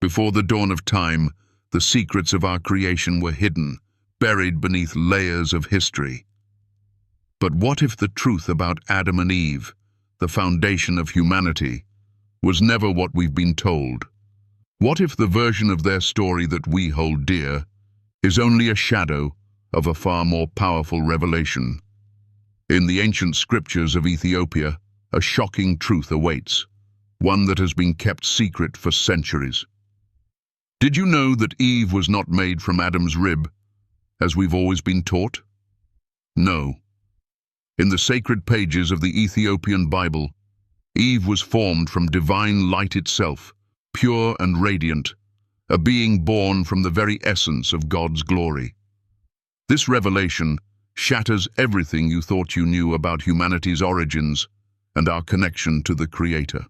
Before the dawn of time, the secrets of our creation were hidden, buried beneath layers of history. But what if the truth about Adam and Eve, the foundation of humanity, was never what we've been told? What if the version of their story that we hold dear is only a shadow of a far more powerful revelation? In the ancient scriptures of Ethiopia, a shocking truth awaits, one that has been kept secret for centuries. Did you know that Eve was not made from Adam's rib, as we've always been taught? No. In the sacred pages of the Ethiopian Bible, Eve was formed from divine light itself, pure and radiant, a being born from the very essence of God's glory. This revelation shatters everything you thought you knew about humanity's origins and our connection to the Creator.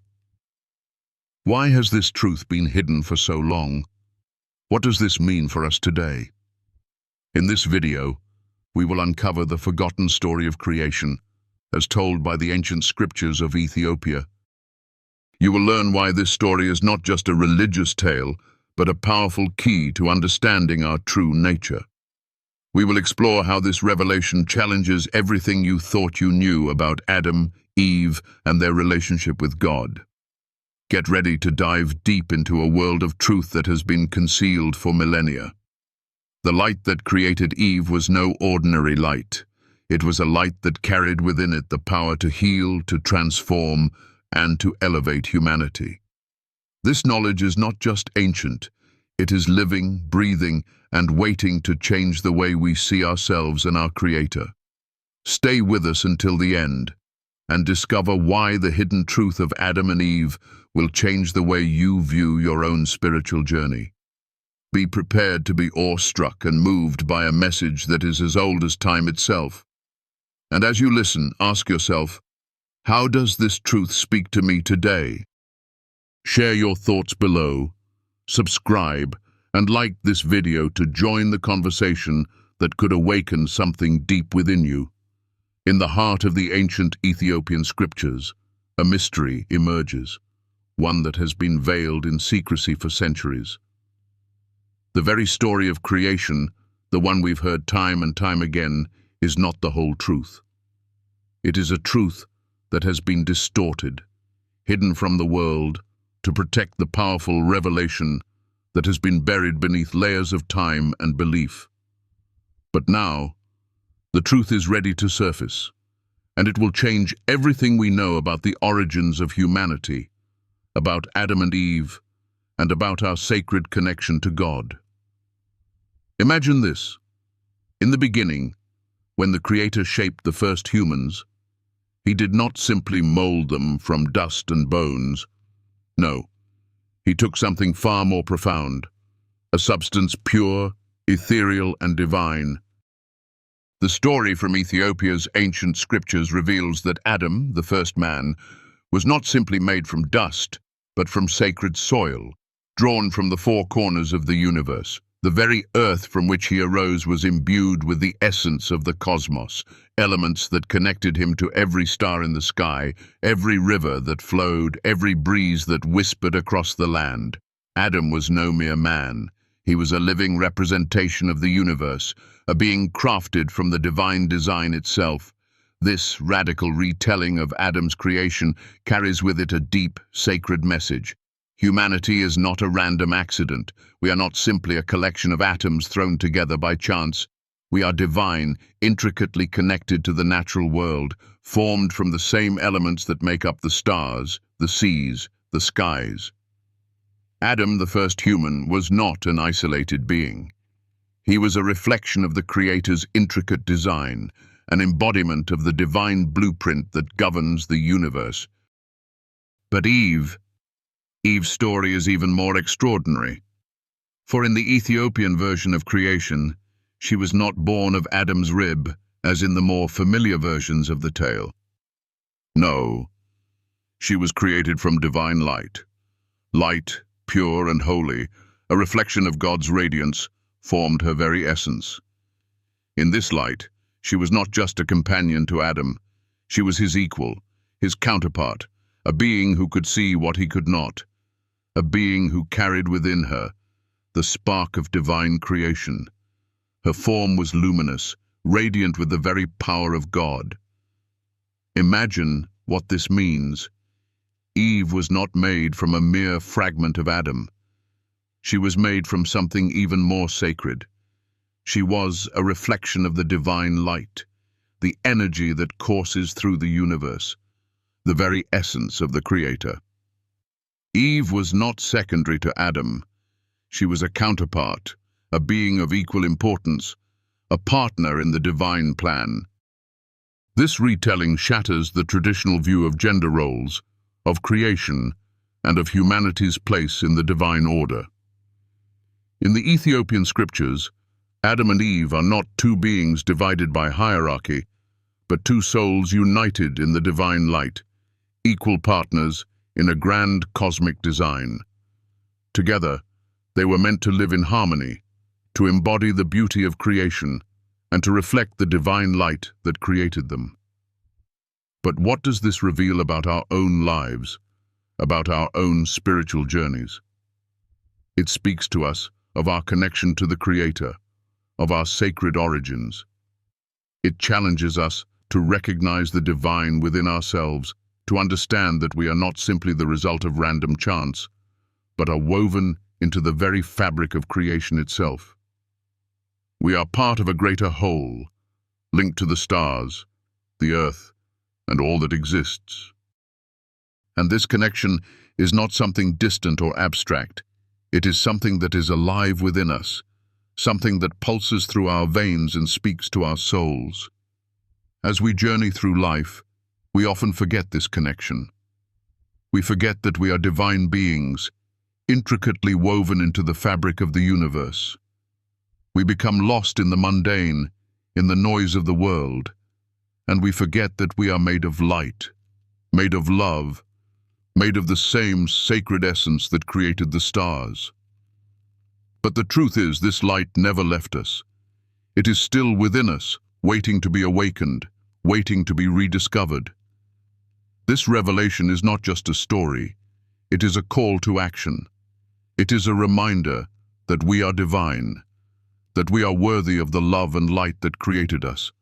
Why has this truth been hidden for so long? What does this mean for us today? In this video, we will uncover the forgotten story of creation, as told by the ancient scriptures of Ethiopia. You will learn why this story is not just a religious tale, but a powerful key to understanding our true nature. We will explore how this revelation challenges everything you thought you knew about Adam, Eve, and their relationship with God. Get ready to dive deep into a world of truth that has been concealed for millennia. The light that created Eve was no ordinary light. It was a light that carried within it the power to heal, to transform, and to elevate humanity. This knowledge is not just ancient, it is living, breathing, and waiting to change the way we see ourselves and our Creator. Stay with us until the end, and discover why the hidden truth of Adam and Eve will change the way you view your own spiritual journey. Be prepared to be awestruck and moved by a message that is as old as time itself. And as you listen, ask yourself, how does this truth speak to me today? Share your thoughts below, subscribe, and like this video to join the conversation that could awaken something deep within you. In the heart of the ancient Ethiopian scriptures, a mystery emerges, one that has been veiled in secrecy for centuries. The very story of creation, the one we've heard time and time again, is not the whole truth. It is a truth that has been distorted, hidden from the world, to protect the powerful revelation that has been buried beneath layers of time and belief. But now, the truth is ready to surface, and it will change everything we know about the origins of humanity, about Adam and Eve, and about our sacred connection to God. Imagine this. In the beginning, when the Creator shaped the first humans, He did not simply mold them from dust and bones. No, He took something far more profound, a substance pure, ethereal, and divine. The story from Ethiopia's ancient scriptures reveals that Adam, the first man, was not simply made from dust, but from sacred soil, drawn from the four corners of the universe. The very earth from which he arose was imbued with the essence of the cosmos, elements that connected him to every star in the sky, every river that flowed, every breeze that whispered across the land. Adam was no mere man. He was a living representation of the universe, a being crafted from the divine design itself. This radical retelling of Adam's creation carries with it a deep, sacred message. Humanity is not a random accident. We are not simply a collection of atoms thrown together by chance. We are divine, intricately connected to the natural world, formed from the same elements that make up the stars, the seas, the skies. Adam, the first human, was not an isolated being. He was a reflection of the Creator's intricate design, an embodiment of the divine blueprint that governs the universe. But Eve's story is even more extraordinary. For in the Ethiopian version of creation, she was not born of Adam's rib, as in the more familiar versions of the tale. No, she was created from divine light. Light, pure and holy, a reflection of God's radiance, formed her very essence. In this light, she was not just a companion to Adam. She was his equal, his counterpart, a being who could see what he could not. a being who carried within her the spark of divine creation. Her form was luminous, radiant with the very power of God. Imagine what this means. Eve was not made from a mere fragment of Adam. She was made from something even more sacred. She was a reflection of the divine light, the energy that courses through the universe, the very essence of the Creator. Eve was not secondary to Adam. She was a counterpart, a being of equal importance, a partner in the divine plan. This retelling shatters the traditional view of gender roles, of creation, and of humanity's place in the divine order. In the Ethiopian scriptures, Adam and Eve are not two beings divided by hierarchy, but two souls united in the divine light, equal partners in a grand cosmic design. Together, they were meant to live in harmony, to embody the beauty of creation, and to reflect the divine light that created them. But what does this reveal about our own lives, about our own spiritual journeys? It speaks to us of our connection to the Creator, of our sacred origins. It challenges us to recognize the divine within ourselves, to understand that we are not simply the result of random chance, but are woven into the very fabric of creation itself. We are part of a greater whole, linked to the stars, the earth, and all that exists. And this connection is not something distant or abstract. It is something that is alive within us, something that pulses through our veins and speaks to our souls. As we journey through life, we often forget this connection. We forget that we are divine beings, intricately woven into the fabric of the universe. We become lost in the mundane, in the noise of the world, and we forget that we are made of light, made of love, made of the same sacred essence that created the stars. But the truth is, this light never left us. It is still within us, waiting to be awakened, waiting to be rediscovered. This revelation is not just a story, it is a call to action. It is a reminder that we are divine, that we are worthy of the love and light that created us.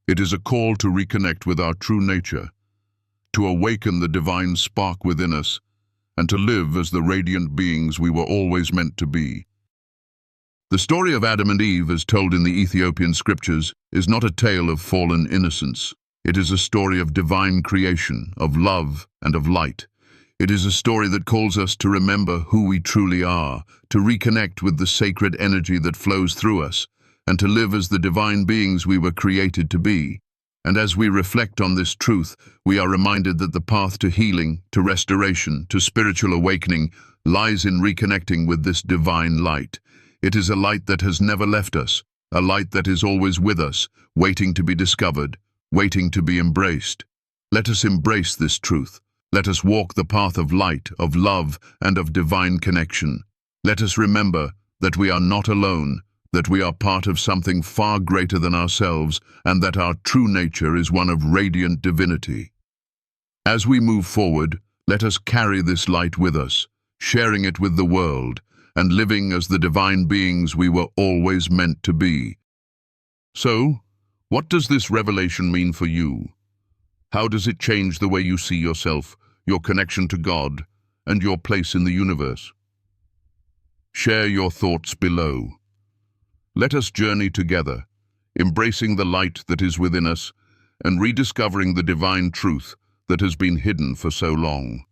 It is a call to reconnect with our true nature, to awaken the divine spark within us, and to live as the radiant beings we were always meant to be. The story of Adam and Eve, as told in the Ethiopian scriptures, is not a tale of fallen innocence. It is a story of divine creation, of love and of light. It is a story that calls us to remember who we truly are, to reconnect with the sacred energy that flows through us, and to live as the divine beings we were created to be. And as we reflect on this truth, we are reminded that the path to healing, to restoration, to spiritual awakening lies in reconnecting with this divine light. It is a light that has never left us, a light that is always with us, waiting to be discovered, waiting to be embraced. Let us embrace this truth. Let us walk the path of light, of love, and of divine connection. Let us remember that we are not alone, that we are part of something far greater than ourselves, and that our true nature is one of radiant divinity. As we move forward, let us carry this light with us, sharing it with the world, and living as the divine beings we were always meant to be. So, what does this revelation mean for you? How does it change the way you see yourself, your connection to God, and your place in the universe? Share your thoughts below. Let us journey together, embracing the light that is within us and rediscovering the divine truth that has been hidden for so long.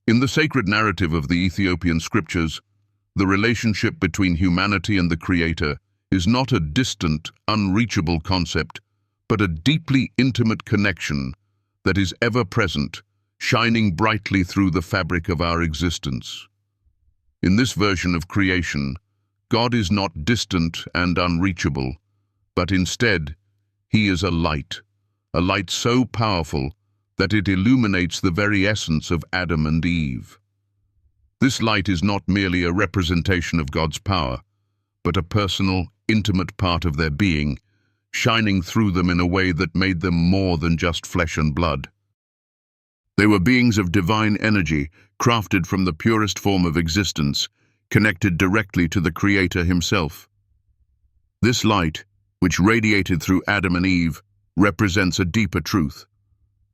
In the sacred narrative of the Ethiopian scriptures, the relationship between humanity and the Creator is not a distant, unreachable concept, but a deeply intimate connection that is ever present, shining brightly through the fabric of our existence. In this version of creation, God is not distant and unreachable, but instead, He is a light so powerful that it illuminates the very essence of Adam and Eve. This light is not merely a representation of God's power, but a personal, intimate part of their being, shining through them in a way that made them more than just flesh and blood. They were beings of divine energy, crafted from the purest form of existence, connected directly to the Creator himself. This light, which radiated through Adam and Eve, represents a deeper truth.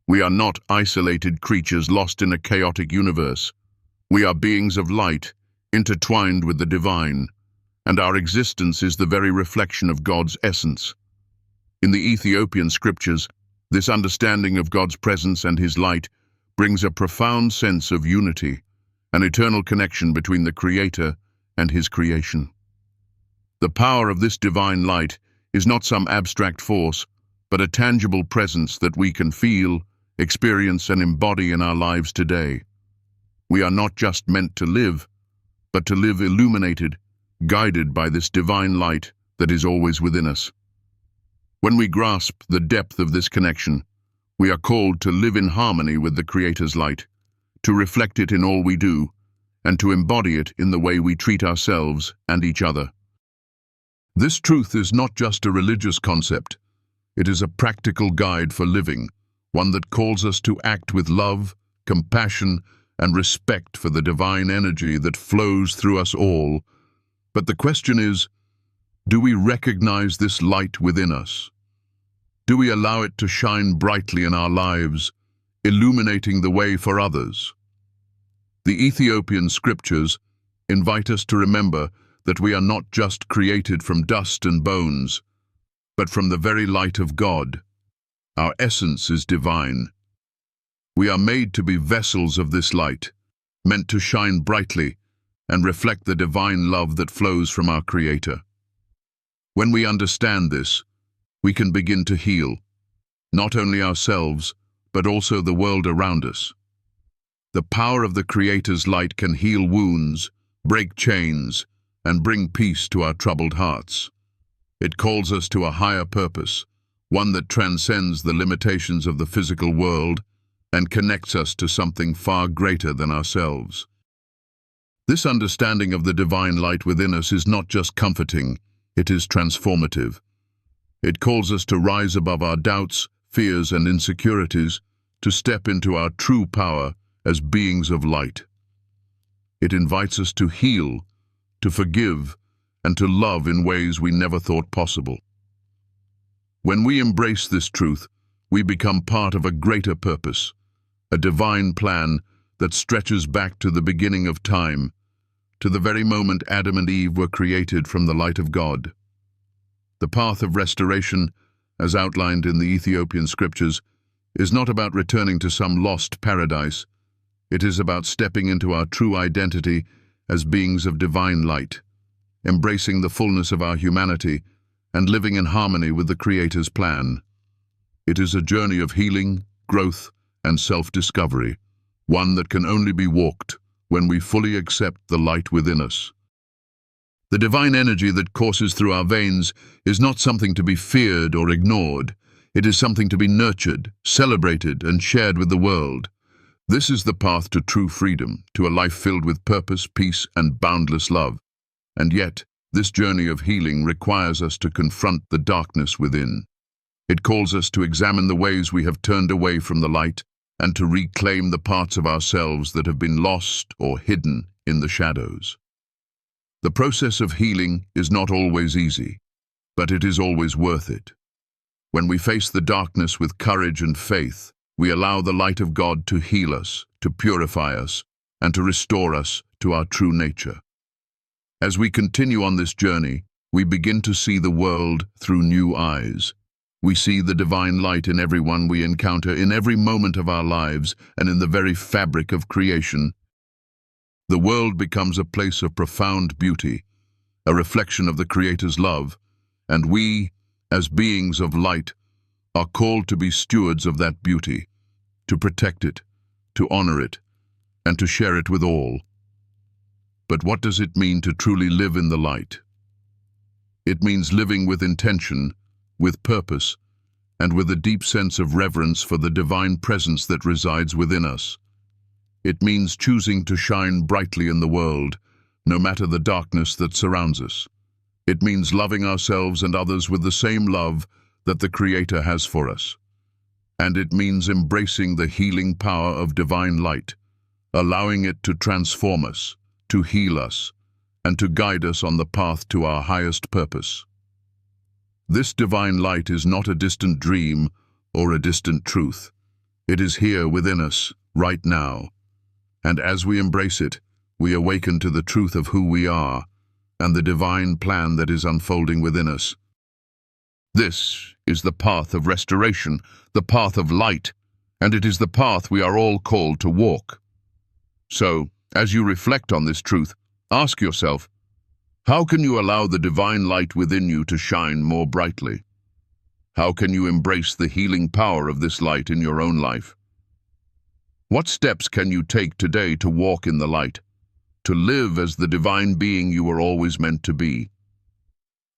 We are not isolated creatures lost in a chaotic universe. We are beings of light, intertwined with the divine, and our existence is the very reflection of God's essence. In the Ethiopian scriptures, this understanding of God's presence and his light brings a profound sense of unity, an eternal connection between the Creator and his creation. The power of this divine light is not some abstract force, but a tangible presence that we can feel, experience, and embody in our lives today. We are not just meant to live, but to live illuminated, guided by this divine light that is always within us. When we grasp the depth of this connection, we are called to live in harmony with the Creator's light, to reflect it in all we do, and to embody it in the way we treat ourselves and each other. This truth is not just a religious concept. It is a practical guide for living, one that calls us to act with love, compassion, and respect for the divine energy that flows through us all. But the question is, do we recognize this light within us? Do we allow it to shine brightly in our lives, illuminating the way for others? The Ethiopian scriptures invite us to remember that we are not just created from dust and bones, but from the very light of God. Our essence is divine. We are made to be vessels of this light, meant to shine brightly and reflect the divine love that flows from our Creator. When we understand this, we can begin to heal, not only ourselves, but also the world around us. The power of the Creator's light can heal wounds, break chains, and bring peace to our troubled hearts. It calls us to a higher purpose, one that transcends the limitations of the physical world and connects us to something far greater than ourselves. This understanding of the divine light within us is not just comforting, it is transformative. It calls us to rise above our doubts, fears, and insecurities, to step into our true power as beings of light. It invites us to heal, to forgive, and to love in ways we never thought possible. When we embrace this truth, we become part of a greater purpose, a divine plan that stretches back to the beginning of time, to the very moment Adam and Eve were created from the light of God. The path of restoration, as outlined in the Ethiopian scriptures, is not about returning to some lost paradise. It is about stepping into our true identity as beings of divine light, embracing the fullness of our humanity and living in harmony with the Creator's plan. It is a journey of healing, growth, and self-discovery, one that can only be walked when we fully accept the light within us. The divine energy that courses through our veins is not something to be feared or ignored. It is something to be nurtured, celebrated, and shared with the world. This is the path to true freedom, to a life filled with purpose, peace, and boundless love. And yet, this journey of healing requires us to confront the darkness within. It calls us to examine the ways we have turned away from the light and to reclaim the parts of ourselves that have been lost or hidden in the shadows. The process of healing is not always easy, but it is always worth it. When we face the darkness with courage and faith, we allow the light of God to heal us, to purify us, and to restore us to our true nature. As we continue on this journey, we begin to see the world through new eyes. We see the divine light in everyone we encounter, in every moment of our lives, and in the very fabric of creation. The world becomes a place of profound beauty, a reflection of the Creator's love, and we, as beings of light, are called to be stewards of that beauty, to protect it, to honor it, and to share it with all. But what does it mean to truly live in the light? It means living with intention, with purpose, and with a deep sense of reverence for the divine presence that resides within us. It means choosing to shine brightly in the world, no matter the darkness that surrounds us. It means loving ourselves and others with the same love that the Creator has for us. and it means embracing the healing power of divine light, allowing it to transform us, to heal us, and to guide us on the path to our highest purpose. This divine light is not a distant dream or a distant truth. It is here within us, right now. And as we embrace it, we awaken to the truth of who we are and the divine plan that is unfolding within us. This is the path of restoration, the path of light, and it is the path we are all called to walk. So, as you reflect on this truth, ask yourself, how can you allow the divine light within you to shine more brightly? How can you embrace the healing power of this light in your own life? What steps can you take today to walk in the light, to live as the divine being you were always meant to be?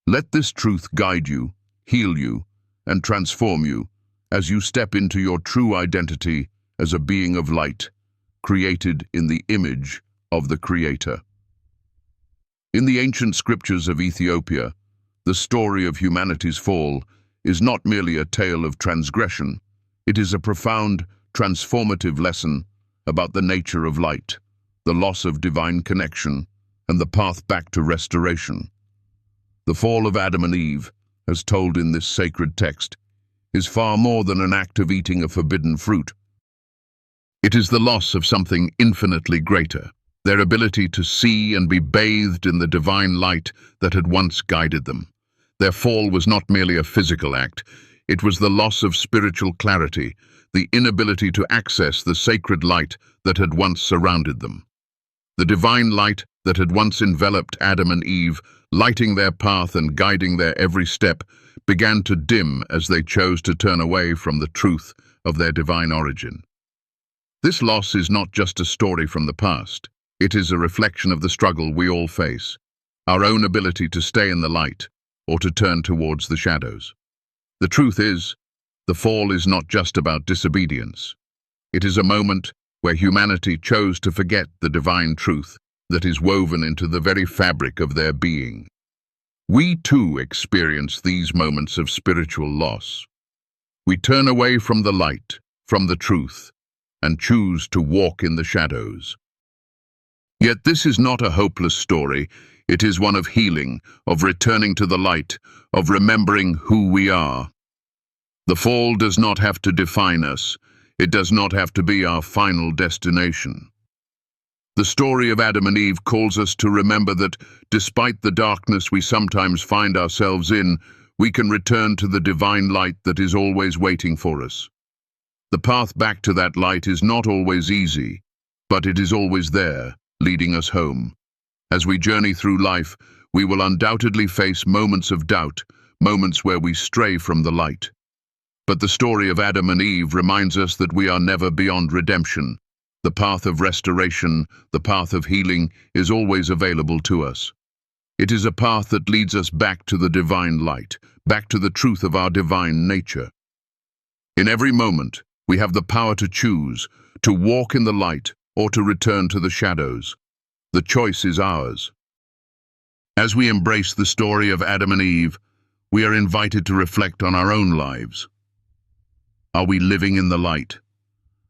Let this truth guide you, heal you, and transform you as you step into your true identity as a being of light, created in the image of the Creator. In the ancient scriptures of Ethiopia, the story of humanity's fall is not merely a tale of transgression. It is a profound, transformative lesson about the nature of light, the loss of divine connection, and the path back to restoration. The fall of Adam and Eve, as told in this sacred text, is far more than an act of eating a forbidden fruit. It is the loss of something infinitely greater, their ability to see and be bathed in the divine light that had once guided them. Their fall was not merely a physical act, it was the loss of spiritual clarity, the inability to access the sacred light that had once surrounded them. The divine light that had once enveloped Adam and Eve, lighting their path and guiding their every step, began to dim as they chose to turn away from the truth of their divine origin. This loss is not just a story from the past. It is a reflection of the struggle we all face, our own ability to stay in the light or to turn towards the shadows. The truth is, the fall is not just about disobedience. It is a moment where humanity chose to forget the divine truth that is woven into the very fabric of their being. We too experience these moments of spiritual loss. We turn away from the light, from the truth, and choose to walk in the shadows. Yet this is not a hopeless story. It is one of healing, of returning to the light, of remembering who we are. The fall does not have to define us. It does not have to be our final destination. The story of Adam and Eve calls us to remember that, despite the darkness we sometimes find ourselves in, we can return to the divine light that is always waiting for us. The path back to that light is not always easy, but it is always there, leading us home. As we journey through life, we will undoubtedly face moments of doubt, moments where we stray from the light. But the story of Adam and Eve reminds us that we are never beyond redemption. The path of restoration, the path of healing, is always available to us. It is a path that leads us back to the divine light, back to the truth of our divine nature. In every moment, we have the power to choose, to walk in the light or to return to the shadows. The choice is ours. As we embrace the story of Adam and Eve, we are invited to reflect on our own lives. Are we living in the light?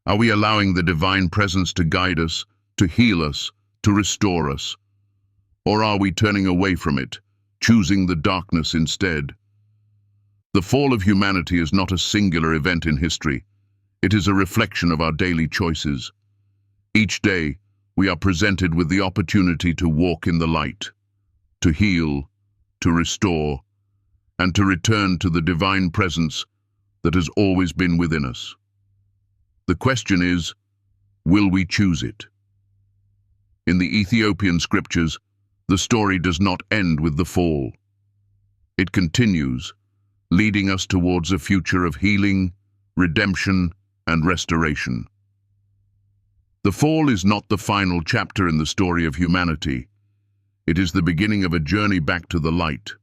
Are we allowing the divine presence to guide us, to heal us, to restore us? Or are we turning away from it, choosing the darkness instead? The fall of humanity is not a singular event in history. It is a reflection of our daily choices. Each day, we are presented with the opportunity to walk in the light, to heal, to restore, and to return to the divine presence that has always been within us. The question is, will we choose it? In the Ethiopian scriptures, the story does not end with the fall. It continues, leading us towards a future of healing, redemption, and restoration. The fall is not the final chapter in the story of humanity. It is the beginning of a journey back to the light,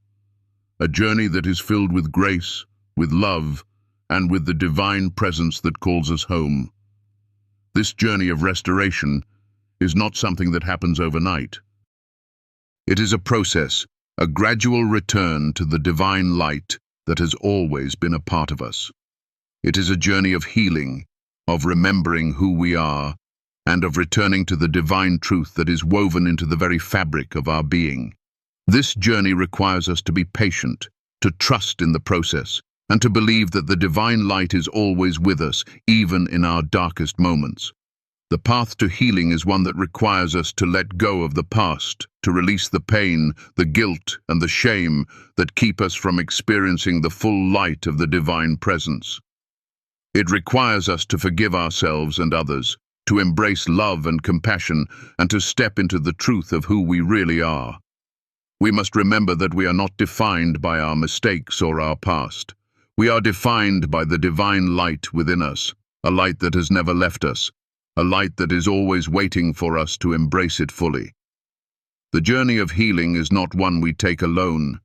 a journey that is filled with grace, with love, and with the divine presence that calls us home. This journey of restoration is not something that happens overnight. It is a process, a gradual return to the divine light that has always been a part of us. It is a journey of healing, of remembering who we are, and of returning to the divine truth that is woven into the very fabric of our being. This journey requires us to be patient, to trust in the process, and to believe that the divine light is always with us, even in our darkest moments. The path to healing is one that requires us to let go of the past, to release the pain, the guilt, and the shame that keep us from experiencing the full light of the divine presence. It requires us to forgive ourselves and others, to embrace love and compassion, and to step into the truth of who we really are. We must remember that we are not defined by our mistakes or our past. We are defined by the divine light within us, a light that has never left us, a light that is always waiting for us to embrace it fully. The journey of healing is not one we take alone.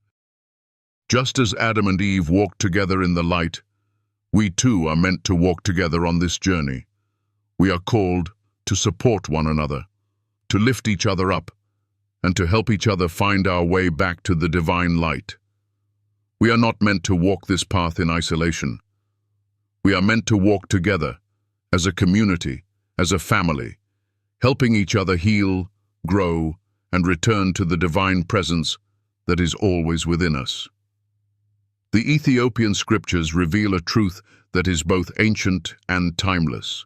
Just as Adam and Eve walked together in the light, we too are meant to walk together on this journey. We are called to support one another, to lift each other up, and to help each other find our way back to the divine light. We are not meant to walk this path in isolation. We are meant to walk together, as a community, as a family, helping each other heal, grow, and return to the divine presence that is always within us. The Ethiopian scriptures reveal a truth that is both ancient and timeless.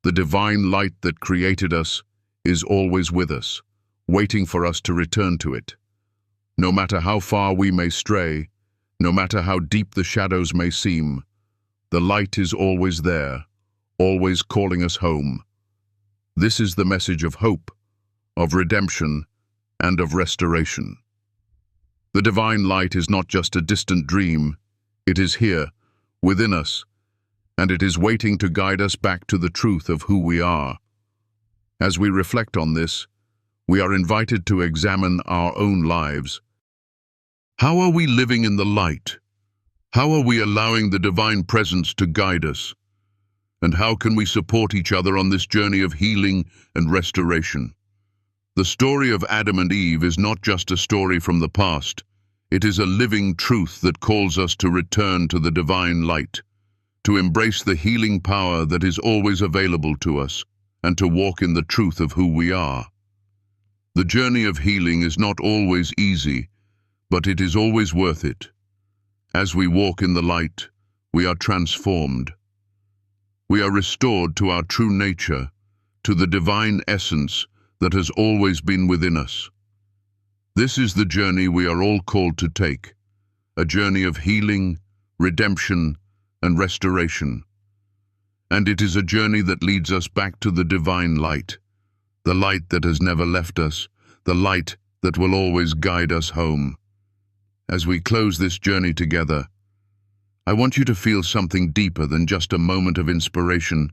The divine light that created us is always with us, waiting for us to return to it. No matter how far we may stray, no matter how deep the shadows may seem, the light is always there, always calling us home. This is the message of hope, of redemption, and of restoration. The divine light is not just a distant dream, it is here, within us, and it is waiting to guide us back to the truth of who we are. As we reflect on this, we are invited to examine our own lives. How are we living in the light? How are we allowing the divine presence to guide us? And how can we support each other on this journey of healing and restoration? The story of Adam and Eve is not just a story from the past. It is a living truth that calls us to return to the divine light, to embrace the healing power that is always available to us, and to walk in the truth of who we are. The journey of healing is not always easy, but it is always worth it. As we walk in the light, we are transformed. We are restored to our true nature, to the divine essence that has always been within us. This is the journey we are all called to take, a journey of healing, redemption, and restoration. And it is a journey that leads us back to the divine light, the light that has never left us, the light that will always guide us home. As we close this journey together, I want you to feel something deeper than just a moment of inspiration.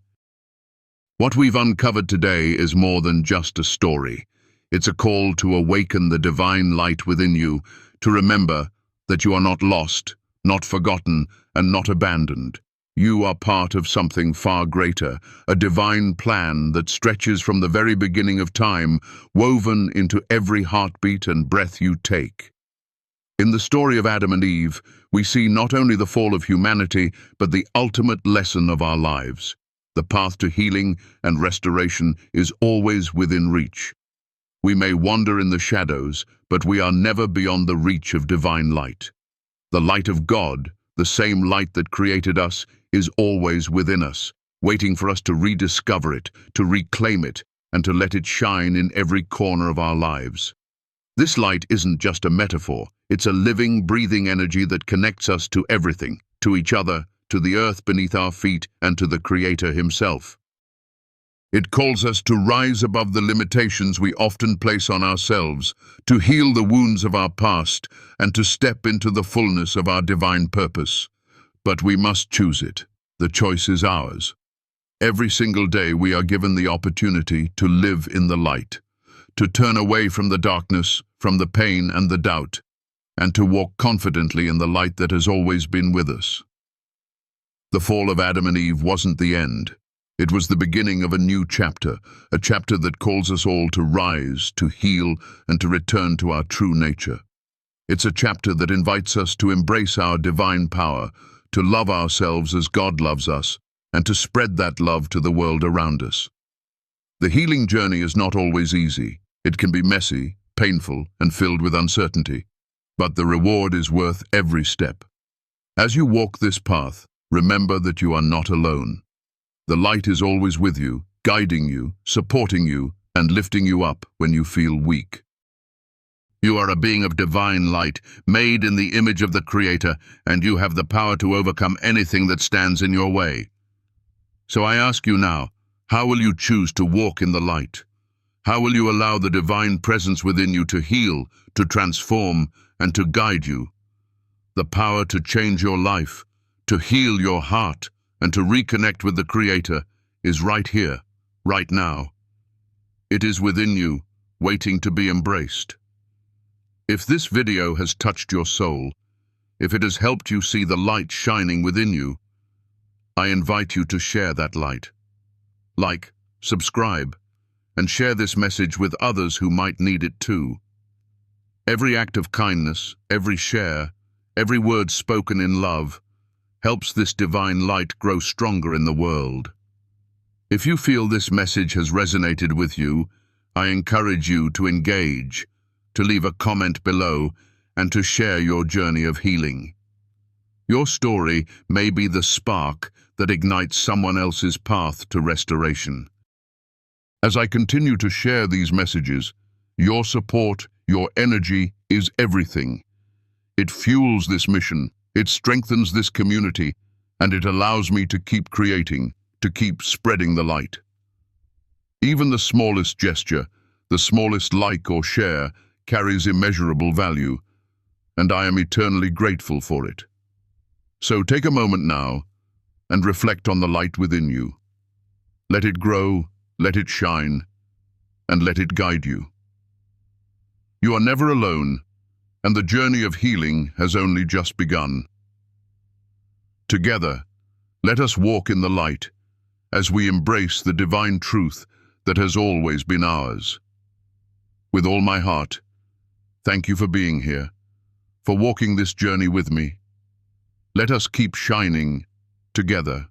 What we've uncovered today is more than just a story. It's a call to awaken the divine light within you, to remember that you are not lost, not forgotten, and not abandoned. You are part of something far greater, a divine plan that stretches from the very beginning of time, woven into every heartbeat and breath you take. In the story of Adam and Eve, we see not only the fall of humanity, but the ultimate lesson of our lives. The path to healing and restoration is always within reach. We may wander in the shadows, but we are never beyond the reach of divine light. The light of God, the same light that created us, is always within us, waiting for us to rediscover it, to reclaim it, and to let it shine in every corner of our lives. This light isn't just a metaphor, it's a living, breathing energy that connects us to everything, to each other, to the earth beneath our feet, and to the Creator Himself. It calls us to rise above the limitations we often place on ourselves, to heal the wounds of our past, and to step into the fullness of our divine purpose. But we must choose it. The choice is ours. Every single day we are given the opportunity to live in the light, to turn away from the darkness, from the pain and the doubt, and to walk confidently in the light that has always been with us. The fall of Adam and Eve wasn't the end. It was the beginning of a new chapter, a chapter that calls us all to rise, to heal, and to return to our true nature. It's a chapter that invites us to embrace our divine power, to love ourselves as God loves us, and to spread that love to the world around us. The healing journey is not always easy. It can be messy, painful, and filled with uncertainty. But the reward is worth every step. As you walk this path, remember that you are not alone. The light is always with you, guiding you, supporting you, and lifting you up when you feel weak. You are a being of divine light, made in the image of the Creator, and you have the power to overcome anything that stands in your way. So I ask you now, how will you choose to walk in the light? How will you allow the divine presence within you to heal, to transform, and to guide you? The power to change your life, to heal your heart, and to reconnect with the Creator is right here, right now. It is within you, waiting to be embraced. If this video has touched your soul, if it has helped you see the light shining within you, I invite you to share that light. Like, subscribe, and share this message with others who might need it too. Every act of kindness, every share, every word spoken in love, helps this divine light grow stronger in the world. If you feel this message has resonated with you, I encourage you to engage, to leave a comment below, and to share your journey of healing. Your story may be the spark that ignites someone else's path to restoration. As I continue to share these messages, your support, your energy is everything. It fuels this mission, it strengthens this community, and it allows me to keep creating, to keep spreading the light. Even the smallest gesture, the smallest like or share, carries immeasurable value, and I am eternally grateful for it. So take a moment now and reflect on the light within you. Let it grow, let it shine, and let it guide you. You are never alone, and the journey of healing has only just begun. Together, let us walk in the light as we embrace the divine truth that has always been ours. With all my heart, thank you for being here, for walking this journey with me. Let us keep shining together.